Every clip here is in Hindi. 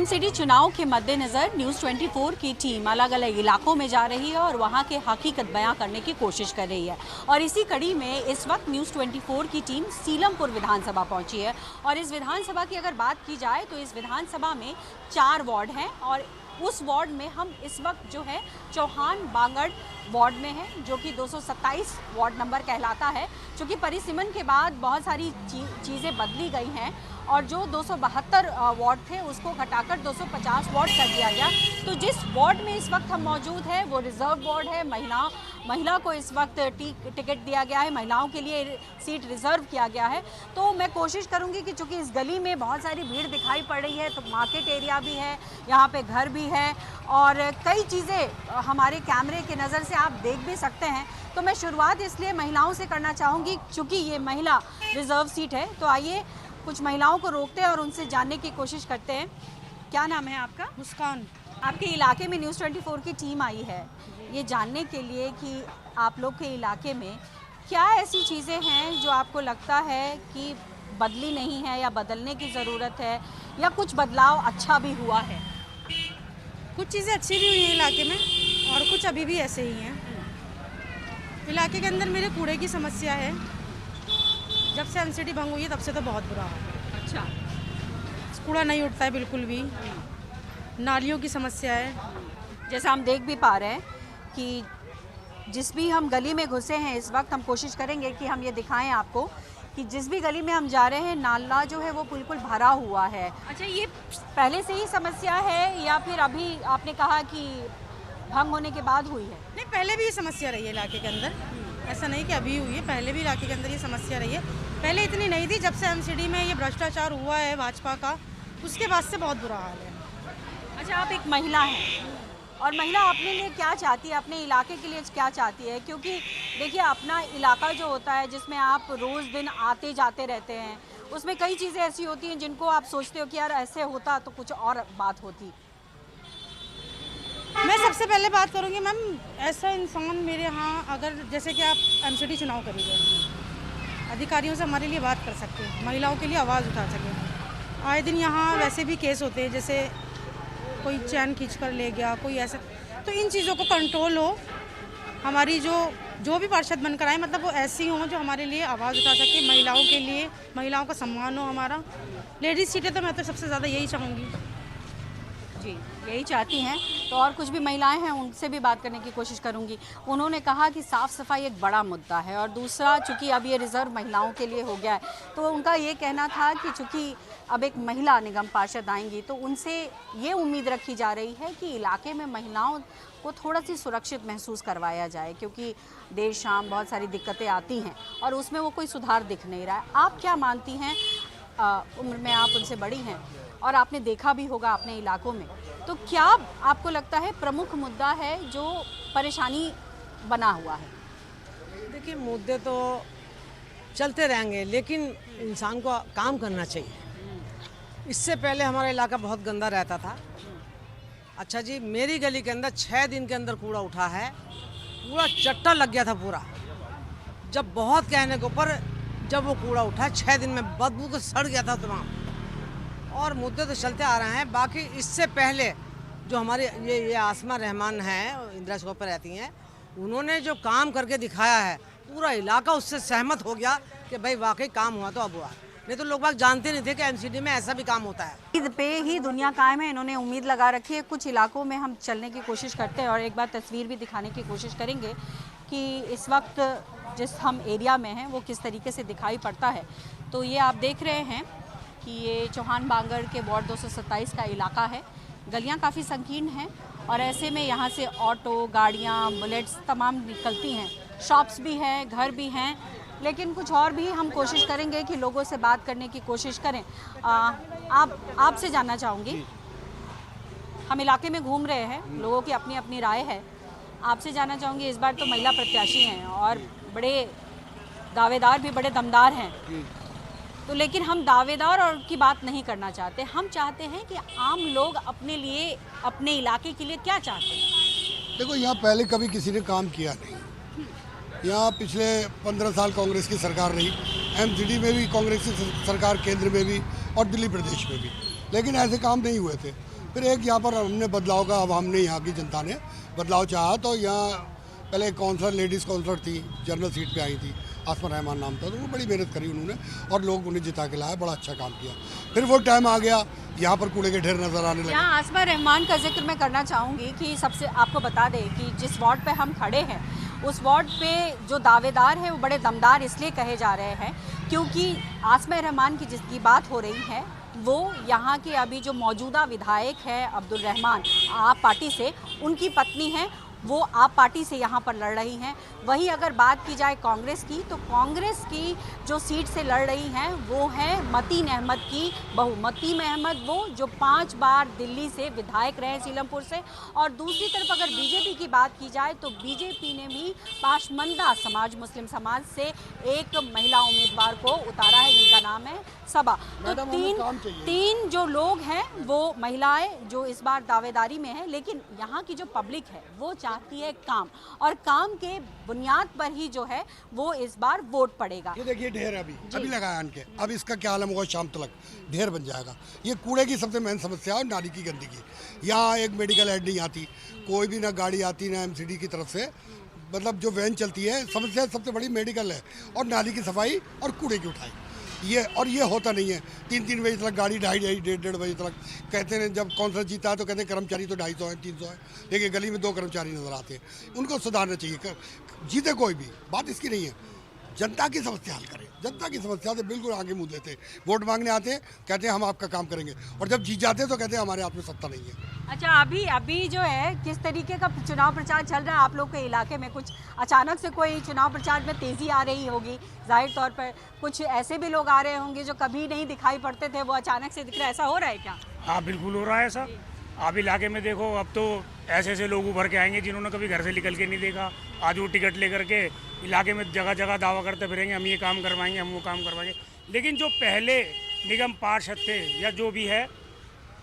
एमसीडी चुनाव के मद्देनज़र न्यूज़ 24 की टीम अलग अलग इलाकों में जा रही है और वहां के हकीकत बयां करने की कोशिश कर रही है। और इसी कड़ी में इस वक्त न्यूज़ 24 की टीम सीलमपुर विधानसभा पहुंची है। और इस विधानसभा की अगर बात की जाए तो इस विधानसभा में 4 वार्ड हैं और उस वार्ड में हम इस वक्त जो है चौहान बांगड़ वार्ड में है, जो कि 227 वार्ड नंबर कहलाता है। चूँकि परिसीमन के बाद बहुत सारी चीज़ें बदली गई हैं और जो 272 वार्ड थे उसको घटाकर 250 वार्ड कर दिया गया। तो जिस वार्ड में इस वक्त हम मौजूद हैं वो रिज़र्व वार्ड है। महिला को इस वक्त टिकट दिया गया है, महिलाओं के लिए सीट रिज़र्व किया गया है। तो मैं कोशिश करूंगी कि चूँकि इस गली में बहुत सारी भीड़ दिखाई पड़ रही है, तो मार्केट एरिया भी है, यहाँ पे घर भी है और कई चीज़ें हमारे कैमरे के नज़र से आप देख भी सकते हैं। तो मैं शुरुआत इसलिए महिलाओं से करना चाहूँगी चूँकि ये महिला रिज़र्व सीट है। तो आइए कुछ महिलाओं को रोकते हैं और उनसे जानने की कोशिश करते हैं। क्या नाम है आपका? मुस्कान। आपके इलाके में न्यूज़ 24 की टीम आई है ये जानने के लिए कि आप लोग के इलाके में क्या ऐसी चीज़ें हैं जो आपको लगता है कि बदली नहीं है या बदलने की ज़रूरत है या कुछ बदलाव अच्छा भी हुआ है? कुछ चीज़ें अच्छी भी हुई हैं इलाके में और कुछ अभी भी ऐसे ही हैं। इलाके के अंदर मेरे कूड़े की समस्या है। जब से एमसीडी भंग हुई है तब से तो बहुत बुरा है। अच्छा, कूड़ा नहीं उठता है बिल्कुल भी। नालियों की समस्या है। जैसा हम देख भी पा रहे हैं कि जिस भी हम गली में घुसे हैं इस वक्त, हम कोशिश करेंगे कि हम ये दिखाएं आपको कि जिस भी गली में हम जा रहे हैं नाला जो है वो बिल्कुल भरा हुआ है। अच्छा, ये पहले से ही समस्या है या फिर अभी आपने कहा कि भंग होने के बाद हुई है? नहीं, पहले भी ये समस्या रही है इलाके के अंदर। ऐसा नहीं कि अभी हुई है, पहले भी इलाके के अंदर ये समस्या रही है। पहले इतनी नहीं थी, जब से एमसीडी में ये भ्रष्टाचार हुआ है भाजपा का, उसके बाद से बहुत बुरा हाल है। अच्छा, आप एक महिला हैं और महिला अपने लिए क्या चाहती है, अपने इलाके के लिए क्या चाहती है? क्योंकि देखिए अपना इलाका जो होता है जिसमें आप रोज़ दिन आते जाते रहते हैं, उसमें कई चीज़ें ऐसी होती हैं जिनको आप सोचते हो कि यार ऐसे होता तो कुछ और बात होती। मैं सबसे पहले बात करूँगी मैम, ऐसा इंसान मेरे यहाँ अगर जैसे कि आप एमसीडी चुनाव करेंगे, अधिकारियों से हमारे लिए बात कर सकते हैं, महिलाओं के लिए आवाज़ उठा सकें। आए दिन यहाँ वैसे भी केस होते हैं, जैसे कोई चैन खींच कर ले गया, कोई ऐसा। तो इन चीज़ों को कंट्रोल हो, हमारी जो भी पार्षद बनकर आए मतलब वो ऐसी हों जो हमारे लिए आवाज़ उठा सके, महिलाओं के लिए, महिलाओं का सम्मान हो हमारा। लेडीज़ सीटें तो मैं तो सबसे ज़्यादा यही चाहूँगी। जी, यही चाहती हैं। तो और कुछ भी महिलाएं हैं उनसे भी बात करने की कोशिश करूंगी। उन्होंने कहा कि साफ़ सफाई एक बड़ा मुद्दा है और दूसरा चूँकि अब ये रिज़र्व महिलाओं के लिए हो गया है, तो उनका ये कहना था कि चूँकि अब एक महिला निगम पार्षद आएंगी तो उनसे ये उम्मीद रखी जा रही है कि इलाके में महिलाओं को थोड़ा सी सुरक्षित महसूस करवाया जाए, क्योंकि देर शाम बहुत सारी दिक्कतें आती हैं और उसमें वो कोई सुधार दिख नहीं रहा है। आप क्या मानती हैं? उम्र में आप उनसे बड़ी हैं और आपने देखा भी होगा अपने इलाकों में, तो क्या आपको लगता है प्रमुख मुद्दा है जो परेशानी बना हुआ है? देखिए, मुद्दे तो चलते रहेंगे लेकिन इंसान को काम करना चाहिए। इससे पहले हमारा इलाका बहुत गंदा रहता था। अच्छा जी, मेरी गली के अंदर 6 दिन के अंदर कूड़ा उठा है, पूरा चट्टा लग गया था पूरा। जब बहुत कहने के ऊपर जब वो कूड़ा उठा 6 दिन में बदबू को सड़ गया था तमाम। और मुद्दे तो चलते आ रहे हैं। बाकी इससे पहले जो हमारे ये आसमा रहमान हैं, इंदिरा चौक पर रहती हैं, उन्होंने जो काम करके दिखाया है पूरा इलाका उससे सहमत हो गया कि भाई वाकई काम हुआ तो अब हुआ। नहीं तो लोग बाग जानते नहीं थे कि एमसीडी में ऐसा भी काम होता है। ईद पे ही दुनिया कायम है, इन्होंने उम्मीद लगा रखी है। कुछ इलाकों में हम चलने की कोशिश करते हैं और एक बार तस्वीर भी दिखाने की कोशिश करेंगे कि इस वक्त जिस हम एरिया में हैं वो किस तरीके से दिखाई पड़ता है। तो ये आप देख रहे हैं कि ये चौहान बांगड़ के वार्ड 227 का इलाका है। गलियां काफ़ी संकीर्ण हैं और ऐसे में यहाँ से ऑटो, गाड़ियाँ, बुलेट्स तमाम निकलती हैं। शॉप्स भी हैं, घर भी हैं, लेकिन कुछ और भी हम कोशिश करेंगे कि लोगों से बात करने की कोशिश करें। आपसे जानना चाहूँगी, हम इलाके में घूम रहे हैं, लोगों की अपनी अपनी राय है। आपसे जानना चाहूँगी, इस बार तो महिला प्रत्याशी हैं और बड़े दावेदार भी बड़े दमदार हैं, तो लेकिन हम दावेदार और की बात नहीं करना चाहते। हम चाहते हैं कि आम लोग अपने लिए, अपने इलाके के लिए क्या चाहते हैं। देखो, यहाँ पहले कभी किसी ने काम किया नहीं। यहाँ पिछले 15 साल कांग्रेस की सरकार रही, एमसीडी में भी कांग्रेस की सरकार, केंद्र में भी और दिल्ली प्रदेश में भी, लेकिन ऐसे काम नहीं हुए थे। फिर एक यहाँ पर हमने बदलाव का, अब हमने यहाँ की जनता ने बदलाव चाहा तो यहाँ पहले एक काउंसलर, लेडीज़ काउंसलर थी, जनरल सीट पे आई थी, आसमा रहमान नाम था, तो वो बड़ी मेहनत करी उन्होंने और लोग उन्हें जिता के लाया, बड़ा अच्छा काम किया। फिर वो टाइम आ गया, यहाँ पर कूड़े के ढेर नज़र आने लगे। यहाँ आसमा रहमान का जिक्र मैं करना चाहूँगी कि सबसे आपको बता दें कि जिस वार्ड पे हम खड़े हैं उस वार्ड पे जो दावेदार हैं वो बड़े दमदार इसलिए कहे जा रहे हैं क्योंकि आसमा रहमान की जिसकी बात हो रही है वो यहाँ के अभी जो मौजूदा विधायक है अब्दुल रहमान आप पार्टी से, उनकी पत्नी है, वो आप पार्टी से यहाँ पर लड़ रही हैं। वहीं अगर बात की जाए कांग्रेस की तो कांग्रेस की जो सीट से लड़ रही हैं वो है मतीन अहमद की बहू। मतीन अहमद वो जो 5 बार दिल्ली से विधायक रहे सीलमपुर से। और दूसरी तरफ अगर बीजेपी की बात की जाए तो बीजेपी ने भी पाशमंदा समाज, मुस्लिम समाज से एक महिला उम्मीदवार को उतारा है जिनका नाम है सबा। तो तीन जो लोग हैं वो महिलाएं जो इस बार दावेदारी में हैं, लेकिन यहाँ की जो पब्लिक है वो चाहती है काम, और काम के बुनियाद पर ही जो है वो इस बार वोट पड़ेगा। ये देखिए ढेर अभी लगाया इनके, अब इसका क्या आलम होगा, शाम तक ढेर बन जाएगा। ये कूड़े की सबसे मेन समस्या है, नाली की गंदगी। यहाँ एक मेडिकल एड नहीं आती, कोई भी ना गाड़ी आती ना एमसीडी की तरफ से, मतलब जो वैन चलती है, समस्या सबसे बड़ी मेडिकल है और नाली की सफाई और कूड़े की उठाई। ये होता नहीं है। 3 बजे तक गाड़ी, 2:30 बजे तक कहते हैं। जब काउंसलर जीता है तो कहते हैं कर्मचारी तो 250 है, 300 है, लेकिन गली में 2 कर्मचारी नजर आते हैं। उनको सुधारना चाहिए। जीते कोई भी, बात इसकी नहीं है, जनता की समस्या हल करें। जनता की समस्या से बिल्कुल आगे मुँह देते। वोट मांगने आते हैं, कहते हैं हम आपका काम करेंगे, और जब जीत जाते हैं तो कहते हैं हमारे हाथ में सत्ता नहीं है। अच्छा, अभी जो है किस तरीके का चुनाव प्रचार चल रहा है आप लोग के इलाके में? कुछ अचानक से कोई चुनाव प्रचार में तेज़ी आ रही होगी, जाहिर तौर पर कुछ ऐसे भी लोग आ रहे होंगे जो कभी नहीं दिखाई पड़ते थे, वो अचानक से दिख रहा है, ऐसा हो रहा है क्या? हाँ बिल्कुल हो रहा है ऐसा। आप इलाके में देखो, अब तो ऐसे लोग उभर के आएंगे जिन्होंने कभी घर से निकल के नहीं देखा। आज वो टिकट लेकर के इलाके में जगह जगह दावा करते फिरेंगे, हम ये काम करवाएंगे, हम वो काम करवाएंगे। लेकिन जो पहले निगम पार्षद थे या जो भी है,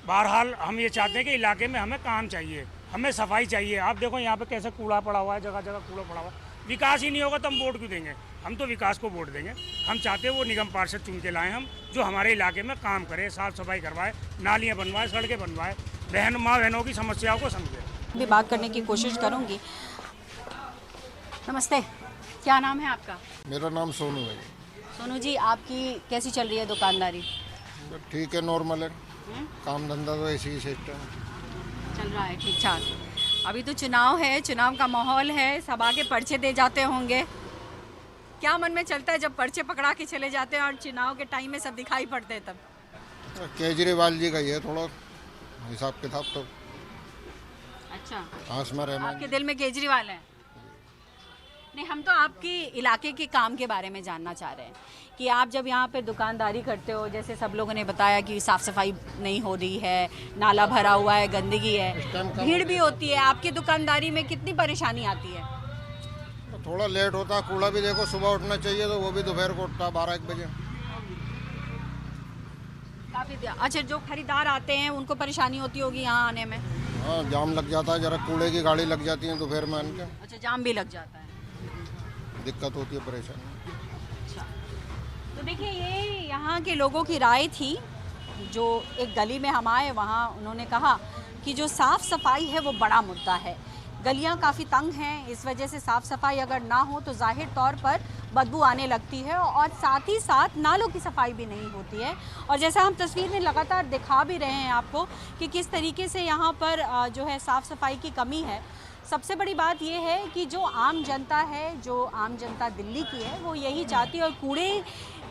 बहरहाल हम ये चाहते हैं कि इलाके में हमें काम चाहिए, हमें सफाई चाहिए। आप देखो यहाँ पे कैसे कूड़ा पड़ा हुआ है, जगह जगह कूड़ा पड़ा हुआ है। विकास ही नहीं होगा तो हम वोट क्यों देंगे? हम तो विकास को वोट देंगे। हम चाहते हैं वो निगम पार्षद चुन के लाएँ हम, जो हमारे इलाके में काम करे, साफ़ सफाई करवाए, नालियाँ बनवाए, सड़कें बनवाए, माँ बहनों की समस्याओं को समझे। भी बात करने की कोशिश करूँगी। नमस्ते, क्या नाम है आपका? मेरा नाम सोनू है। सोनू जी, आपकी कैसी चल रही है दुकानदारी? ठीक है, नॉर्मल है। काम धंधा तो ऐसे ही सिस्टम चल रहा है ठीक ठाक। अभी तो चुनाव है, चुनाव का माहौल है, सब आगे पर्चे दे जाते होंगे। क्या मन में चलता है जब पर्चे पकड़ा के चले जाते हैं और चुनाव के टाइम में सब दिखाई पड़ते हैं तब? केजरीवाल जी का ही है थोड़ा हिसाब किताब तो। अच्छा, आसमा रहमान आपके दिल में केजरीवाल है? नहीं, हम तो आपके इलाके के काम के बारे में जानना चाह रहे हैं कि आप जब यहाँ पे दुकानदारी करते हो, जैसे सब लोगों ने बताया कि साफ़ सफाई नहीं हो रही है, नाला भरा हुआ है, गंदगी है, भीड़ भी होती है, आपकी दुकानदारी में कितनी परेशानी आती है? तो थोड़ा लेट होता है। कूड़ा भी देखो, सुबह उठना चाहिए तो वो भी दोपहर को उठता 12-1 बजे। काफ़ी। अच्छा, जो खरीदार आते हैं उनको परेशानी होती होगी यहाँ आने में? हाँ, जाम लग जाता है, जरा कूड़े की गाड़ी लग जाती है दोपहर में आने के। अच्छा, जाम भी लग जाता है, दिक्कत होती है, परेशानी। अच्छा, तो देखिए ये यहाँ के लोगों की राय थी। जो एक गली में हम आए वहाँ उन्होंने कहा कि जो साफ़ सफाई है वो बड़ा मुद्दा है, गलियाँ काफ़ी तंग हैं, इस वजह से साफ़ सफाई अगर ना हो तो जाहिर तौर पर बदबू आने लगती है, और साथ ही साथ नालों की सफाई भी नहीं होती है। और जैसा हम तस्वीर में लगातार दिखा भी रहे हैं आपको कि किस तरीके से यहाँ पर जो है साफ़ सफाई की कमी है। सबसे बड़ी बात यह है कि जो आम जनता है, जो आम जनता दिल्ली की है, वो यही चाहती है, और कूड़े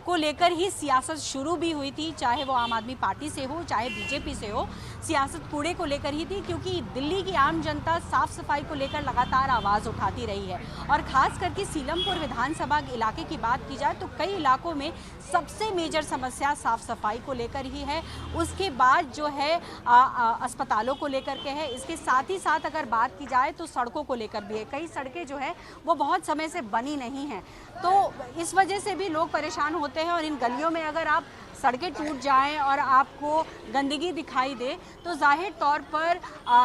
को लेकर ही सियासत शुरू भी हुई थी, चाहे वो आम आदमी पार्टी से हो चाहे बीजेपी से हो, सियासत कूड़े को लेकर ही थी, क्योंकि दिल्ली की आम जनता साफ़ सफाई को लेकर लगातार आवाज़ उठाती रही है। और ख़ास करके सीलमपुर विधानसभा इलाके की बात की जाए तो कई इलाकों में सबसे मेजर समस्या साफ़ सफाई को लेकर ही है, उसके बाद जो है अस्पतालों को लेकर के है, इसके साथ ही साथ अगर बात की जाए तो सड़कों को लेकर भी है। कई सड़कें जो है वो बहुत समय से बनी नहीं हैं, तो इस वजह से भी लोग परेशान होते हैं। और इन गलियों में अगर आप सड़कें टूट जाएं और आपको गंदगी दिखाई दे तो जाहिर तौर पर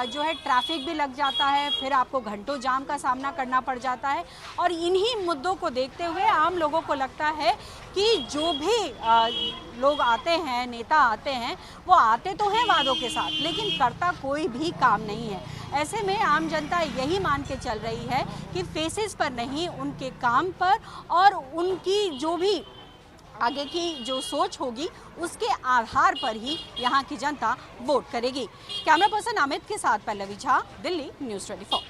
जो है ट्रैफिक भी लग जाता है, फिर आपको घंटों जाम का सामना करना पड़ जाता है। और इन्हीं मुद्दों को देखते हुए आम लोगों को लगता है कि जो भी लोग आते हैं, नेता आते हैं, वो आते तो हैं वादों के साथ, लेकिन करता कोई भी काम नहीं है। ऐसे में आम जनता यही मान के चल रही है कि फेसेस पर नहीं, उनके काम पर और उनकी जो भी आगे की जो सोच होगी उसके आधार पर ही यहाँ की जनता वोट करेगी। कैमरा पर्सन अमित के साथ पल्लवी झा, दिल्ली, न्यूज़ 24।